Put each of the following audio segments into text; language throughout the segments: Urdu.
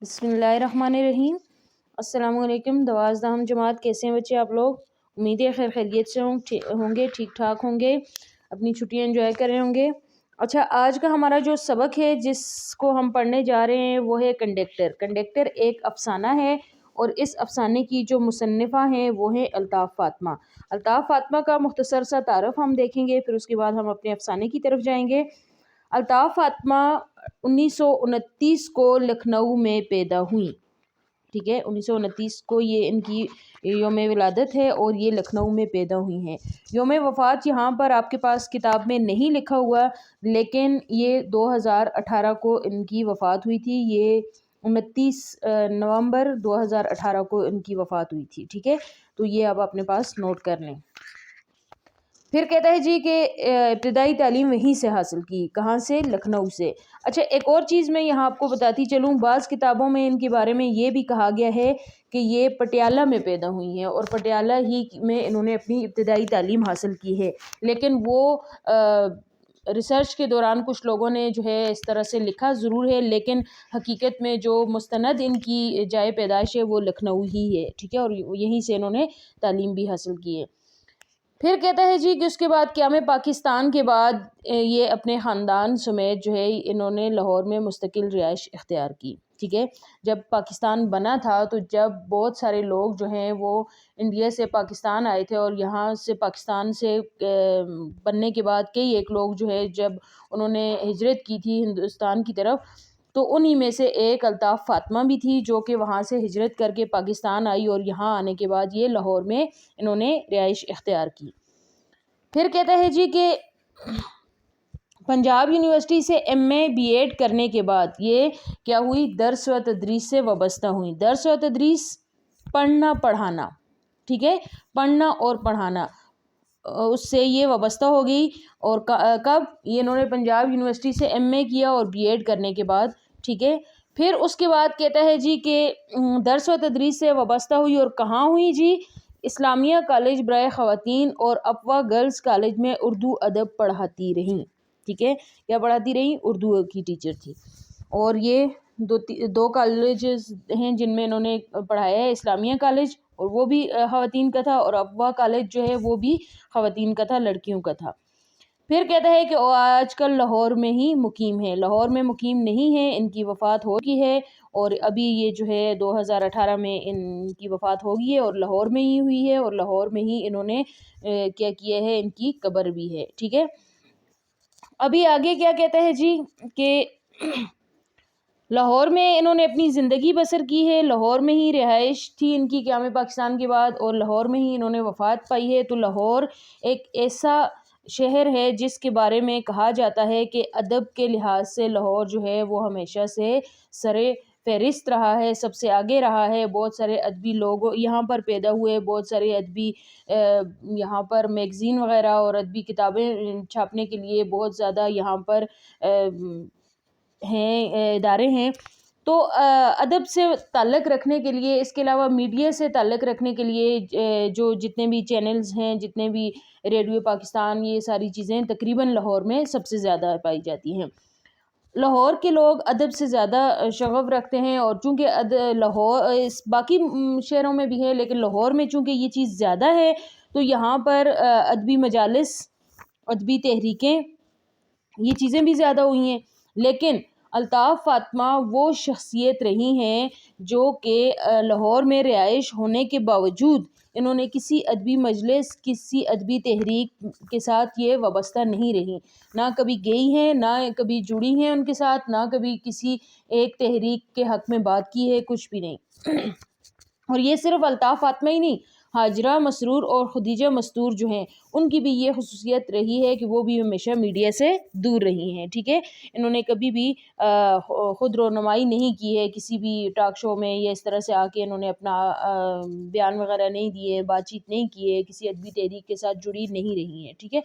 بسم اللہ الرحمن الرحیم۔ السلام علیکم۔ 12 جماعت، کیسے ہیں بچے آپ لوگ؟ امید ہے خیر خیریت سے ہوں گے، ٹھیک ٹھاک ہوں گے، اپنی چھٹیاں انجوائے کر رہے ہوں گے۔ اچھا، آج کا ہمارا جو سبق ہے جس کو ہم پڑھنے جا رہے ہیں وہ ہے کنڈکٹر۔ کنڈکٹر ایک افسانہ ہے اور اس افسانے کی جو مصنفہ ہیں وہ ہیں الطاف فاطمہ۔ الطاف فاطمہ کا مختصر سا تعارف ہم دیکھیں گے، پھر اس کے بعد ہم اپنے افسانے کی طرف جائیں گے۔ الطاف فاطمہ 1929 کو لکھنؤ میں پیدا ہوئی، ٹھیک ہے، 1929 کو یہ ان کی یوم ولادت ہے اور یہ لکھنؤ میں پیدا ہوئی ہیں۔ یوم وفات یہاں پر آپ کے پاس کتاب میں نہیں لکھا ہوا، لیکن یہ 2018 کو ان کی وفات ہوئی تھی۔ یہ 29 نومبر 2018 کو ان کی وفات ہوئی تھی، ٹھیک ہے، تو یہ آپ اپنے پاس نوٹ کر لیں۔ پھر کہتا ہے جی کہ ابتدائی تعلیم وہیں سے حاصل کی، کہاں سے؟ لکھنؤ سے۔ اچھا، ایک اور چیز میں یہاں آپ کو بتاتی چلوں، بعض کتابوں میں ان کے بارے میں یہ بھی کہا گیا ہے کہ یہ پٹیالہ میں پیدا ہوئی ہیں اور پٹیالہ ہی میں انہوں نے اپنی ابتدائی تعلیم حاصل کی ہے، لیکن وہ ریسرچ کے دوران کچھ لوگوں نے جو ہے اس طرح سے لکھا ضرور ہے، لیکن حقیقت میں جو مستند ان کی جائے پیدائش ہے وہ لکھنؤ ہی ہے، ٹھیک ہے، اور یہیں سے انہوں نے تعلیم بھی حاصل کی ہے۔ پھر کہتا ہے جی کہ اس کے بعد قیام پاکستان کے بعد یہ اپنے خاندان سمیت جو ہے انہوں نے لاہور میں مستقل رہائش اختیار کی، ٹھیک ہے۔ جب پاکستان بنا تھا تو جب بہت سارے لوگ جو ہیں وہ انڈیا سے پاکستان آئے تھے اور یہاں سے پاکستان سے بننے کے بعد کئی ایک لوگ جو ہے جب انہوں نے ہجرت کی تھی ہندوستان کی طرف، تو انہی میں سے ایک الطاف فاطمہ بھی تھی جو کہ وہاں سے ہجرت کر کے پاکستان آئی اور یہاں آنے کے بعد یہ لاہور میں انہوں نے رہائش اختیار کی۔ پھر کہتا ہے جی کہ پنجاب یونیورسٹی سے MA BEd کرنے کے بعد یہ کیا ہوئی؟ درس و تدریس سے وابستہ ہوئی۔ درس و تدریس، پڑھنا پڑھانا، ٹھیک ہے، پڑھنا اور پڑھانا، اس سے یہ وابستہ ہو گئی۔ اور کب؟ یہ انہوں نے پنجاب یونیورسٹی سے MA کیا اور BEd کرنے کے بعد، ٹھیک ہے۔ پھر اس کے بعد کہتا ہے جی کہ درس و تدریس سے وابستہ ہوئی اور کہاں ہوئی جی؟ اسلامیہ کالج برائے خواتین اور اپوا گرلز کالج میں اردو ادب پڑھاتی رہیں، ٹھیک ہے، کیا پڑھاتی رہیں؟ اردو کی ٹیچر تھی۔ اور یہ دو کالجز ہیں جن میں انہوں نے پڑھایا ہے، اسلامیہ کالج اور وہ بھی خواتین کا تھا، اور اپوا کالج جو ہے وہ بھی خواتین کا تھا، لڑکیوں کا تھا۔ پھر کہتا ہے کہ آج کل لاہور میں ہی مقیم ہے، لاہور میں مقیم نہیں ہے، ان کی وفات ہو گئی ہے، اور ابھی یہ جو ہے 2018 میں ان کی وفات ہو گئی ہے اور لاہور میں ہی ہوئی ہے، اور لاہور میں ہی انہوں نے کیا کیا ہے، ان کی قبر بھی ہے، ٹھیک ہے۔ ابھی آگے کیا کہتا ہے جی کہ لاہور میں انہوں نے اپنی زندگی بسر کی ہے، لاہور میں ہی رہائش تھی ان کی قیام پاکستان کے بعد، اور لاہور میں ہی انہوں نے وفات پائی ہے۔ تو لاہور ایک ایسا شہر ہے جس کے بارے میں کہا جاتا ہے کہ ادب کے لحاظ سے لاہور جو ہے وہ ہمیشہ سے سرے فہرست رہا ہے، سب سے آگے رہا ہے۔ بہت سارے ادبی لوگ یہاں پر پیدا ہوئے، بہت سارے ادبی یہاں پر میگزین وغیرہ اور ادبی کتابیں چھاپنے کے لیے بہت زیادہ یہاں پر ہیں ادارے ہیں۔ تو ادب سے تعلق رکھنے کے لیے، اس کے علاوہ میڈیا سے تعلق رکھنے کے لیے جو جتنے بھی چینلز ہیں، جتنے بھی ریڈیو پاکستان، یہ ساری چیزیں تقریباً لاہور میں سب سے زیادہ پائی جاتی ہیں۔ لاہور کے لوگ ادب سے زیادہ شغف رکھتے ہیں، اور چونکہ لاہور باقی شہروں میں بھی ہے لیکن لاہور میں چونکہ یہ چیز زیادہ ہے، تو یہاں پر ادبی مجالس، ادبی تحریکیں، یہ چیزیں بھی زیادہ ہوئی ہیں۔ لیکن الطاف فاطمہ وہ شخصیت رہی ہیں جو کہ لاہور میں رہائش ہونے کے باوجود انہوں نے کسی ادبی مجلس، کسی ادبی تحریک کے ساتھ یہ وابستہ نہیں رہی، نہ کبھی گئی ہیں، نہ کبھی جڑی ہیں ان کے ساتھ، نہ کبھی کسی ایک تحریک کے حق میں بات کی ہے، کچھ بھی نہیں۔ اور یہ صرف الطاف فاطمہ ہی نہیں، ہاجرہ مسرور اور خدیجہ مستور جو ہیں ان کی بھی یہ خصوصیت رہی ہے کہ وہ بھی ہمیشہ میڈیا سے دور رہی ہیں، ٹھیک ہے۔ انہوں نے کبھی بھی خود رونمائی نہیں کی ہے کسی بھی ٹاک شو میں، یا اس طرح سے آ کے انہوں نے اپنا بیان وغیرہ نہیں دیے، بات چیت نہیں کی ہے، کسی ادبی تحریک کے ساتھ جڑی نہیں رہی ہیں، ٹھیک ہے۔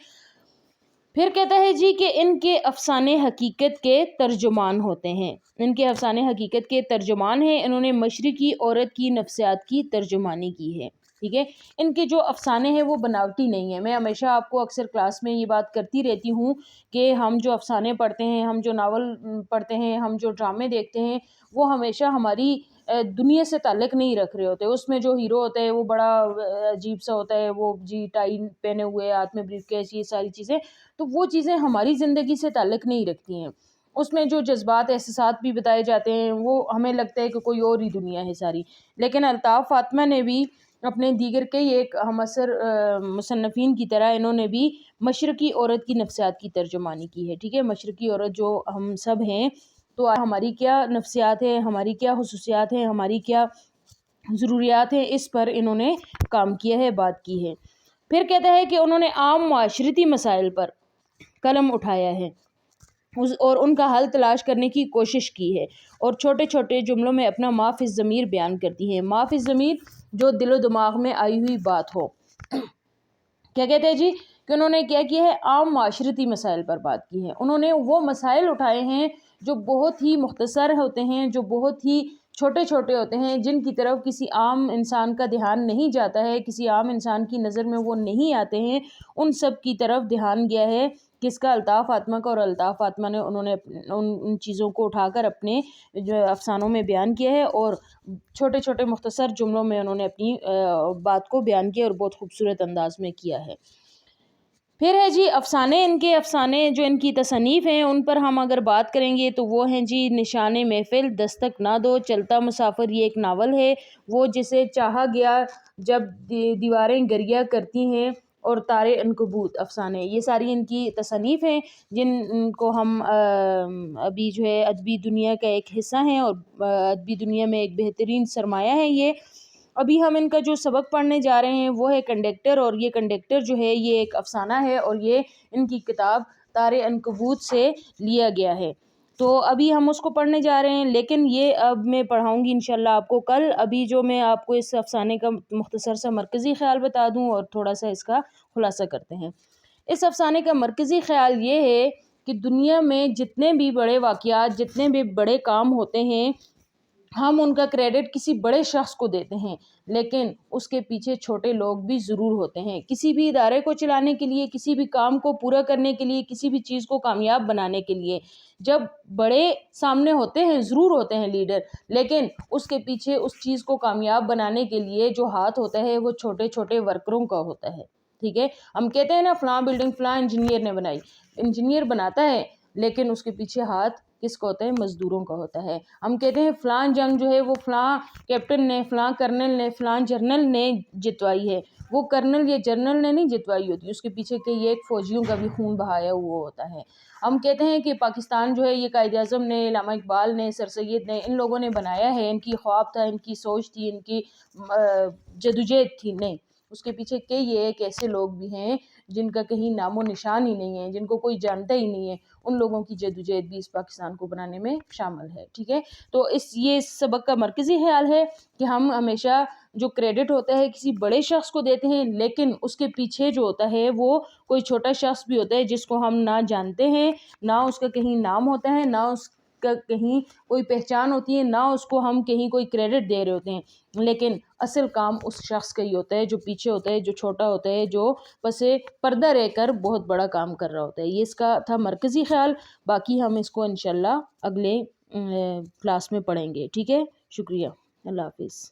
پھر کہتا ہے جی کہ ان کے افسانے حقیقت کے ترجمان ہوتے ہیں، ان کے افسانے حقیقت کے ترجمان ہیں، انہوں نے مشرقی عورت کی نفسیات کی ترجمانی کی ہے، ٹھیک ہے. ان کے جو افسانے ہیں وہ بناوٹی نہیں ہیں. میں ہمیشہ آپ کو اکثر کلاس میں یہ بات کرتی رہتی ہوں کہ ہم جو افسانے پڑھتے ہیں، ہم جو ناول پڑھتے ہیں، ہم جو ڈرامے دیکھتے ہیں، وہ ہمیشہ ہماری دنیا سے تعلق نہیں رکھ رہے ہوتے. اس میں جو ہیرو ہوتا ہے وہ بڑا عجیب سا ہوتا ہے، وہ جی ٹائی پہنے ہوئے، ہاتھ میں بریف کیس، یہ ساری چیزیں، تو وہ چیزیں ہماری زندگی سے تعلق نہیں رکھتی ہیں. اس میں جو جذبات احساسات بھی بتائے جاتے ہیں وہ ہمیں لگتا ہے کہ کوئی اور ہی دنیا ہے ساری. لیکن الطاف فاطمہ نے بھی اپنے دیگر کئی ایک ہم عصر مصنفین کی طرح انہوں نے بھی مشرقی عورت کی نفسیات کی ترجمانی کی ہے. ٹھیک ہے، مشرقی عورت جو ہم سب ہیں، تو ہماری کیا نفسیات ہیں، ہماری کیا خصوصیات ہیں، ہماری کیا ضروریات ہیں، اس پر انہوں نے کام کیا ہے، بات کی ہے. پھر کہتا ہے کہ انہوں نے عام معاشرتی مسائل پر قلم اٹھایا ہے اور ان کا حل تلاش کرنے کی کوشش کی ہے، اور چھوٹے چھوٹے جملوں میں اپنا ما فی الضمیر بیان کرتی ہیں. ما فی الضمیر جو دل و دماغ میں آئی ہوئی بات ہو. کیا کہتے ہیں جی کہ انہوں نے کیا کیا ہے، عام معاشرتی مسائل پر بات کی ہے. انہوں نے وہ مسائل اٹھائے ہیں جو بہت ہی مختصر ہوتے ہیں، جو بہت ہی چھوٹے چھوٹے ہوتے ہیں، جن کی طرف کسی عام انسان کا دھیان نہیں جاتا ہے، کسی عام انسان کی نظر میں وہ نہیں آتے ہیں. ان سب کی طرف دھیان گیا ہے کس کا، الطاف فاطمہ کا. اور الطاف فاطمہ نے انہوں نے ان چیزوں کو اٹھا کر اپنے جو افسانوں میں بیان کیا ہے، اور چھوٹے چھوٹے مختصر جملوں میں انہوں نے اپنی بات کو بیان کیا اور بہت خوبصورت انداز میں کیا ہے. پھر ہے جی افسانے، ان کے افسانے جو ان کی تصنیف ہیں ان پر ہم اگر بات کریں گے تو وہ ہیں جی نشان محفل، دستک نہ دو، چلتا مسافر، یہ ایک ناول ہے. وہ جسے چاہا گیا، جب دیواریں گریہ کرتی ہیں، اور تارے عنکبوت افسانے، یہ ساری ان کی تصنیف ہیں جن کو ہم ابھی جو ہے ادبی دنیا کا ایک حصہ ہیں، اور ادبی دنیا میں ایک بہترین سرمایہ ہے. یہ ابھی ہم ان کا جو سبق پڑھنے جا رہے ہیں وہ ہے کنڈکٹر، اور یہ کنڈکٹر جو ہے یہ ایک افسانہ ہے، اور یہ ان کی کتاب تارے عنکبوت سے لیا گیا ہے. تو ابھی ہم اس کو پڑھنے جا رہے ہیں، لیکن یہ اب میں پڑھاؤں گی انشاءاللہ آپ کو کل. ابھی جو میں آپ کو اس افسانے کا مختصر سا مرکزی خیال بتا دوں اور تھوڑا سا اس کا خلاصہ کرتے ہیں. اس افسانے کا مرکزی خیال یہ ہے کہ دنیا میں جتنے بھی بڑے واقعات، جتنے بھی بڑے کام ہوتے ہیں، ہم ان کا کریڈٹ کسی بڑے شخص کو دیتے ہیں، لیکن اس کے پیچھے چھوٹے لوگ بھی ضرور ہوتے ہیں. کسی بھی ادارے کو چلانے کے لیے، کسی بھی کام کو پورا کرنے کے لیے، کسی بھی چیز کو کامیاب بنانے کے لیے جب بڑے سامنے ہوتے ہیں، ضرور ہوتے ہیں لیڈر، لیکن اس کے پیچھے اس چیز کو کامیاب بنانے کے لیے جو ہاتھ ہوتا ہے وہ چھوٹے چھوٹے ورکروں کا ہوتا ہے. ٹھیک ہے، ہم کہتے ہیں نا فلاں بلڈنگ فلاں انجینئر نے بنائی، انجینئر بناتا ہے لیکن اس کے پیچھے ہاتھ کس کا ہوتا ہے؟ مزدوروں کا ہوتا ہے. ہم کہتے ہیں فلاں جنگ جو ہے وہ فلاں کیپٹن نے، فلاں کرنل نے، فلاں جرنل نے جتوائی ہے، وہ کرنل یا جرنل نے نہیں جتوائی ہوتی، اس کے پیچھے کئی ایک فوجیوں کا بھی خون بہایا ہوا ہوتا ہے. ہم کہتے ہیں کہ پاکستان جو ہے یہ قائد اعظم نے، علامہ اقبال نے، سر سید نے، ان لوگوں نے بنایا ہے، ان کی خواب تھا، ان کی سوچ تھی، ان کی جدوجہد تھی. نہیں، اس کے پیچھے کئی ایک ایسے لوگ بھی ہیں جن کا کہیں نام و نشان ہی نہیں ہے، جن کو کوئی جانتا ہی نہیں ہے. ان لوگوں کی جدوجہد بھی اس پاکستان کو بنانے میں شامل ہے. ٹھیک ہے، تو یہ سبق کا مرکزی خیال ہے کہ ہم ہمیشہ جو کریڈٹ ہوتا ہے کسی بڑے شخص کو دیتے ہیں، لیکن اس کے پیچھے جو ہوتا ہے وہ کوئی چھوٹا شخص بھی ہوتا ہے جس کو ہم نہ جانتے ہیں، نہ اس کا کہیں نام ہوتا ہے، نہ اس کا کہیں کوئی پہچان ہوتی ہے، نہ اس کو ہم کہیں کوئی کریڈٹ دے رہے ہوتے ہیں، لیکن اصل کام اس شخص کا ہی ہوتا ہے جو پیچھے ہوتا ہے، جو چھوٹا ہوتا ہے، جو پس پردہ رہ کر بہت بڑا کام کر رہا ہوتا ہے. یہ اس کا تھا مرکزی خیال. باقی ہم اس کو انشاءاللہ اگلے کلاس میں پڑھیں گے. ٹھیک ہے، شکریہ، اللہ حافظ.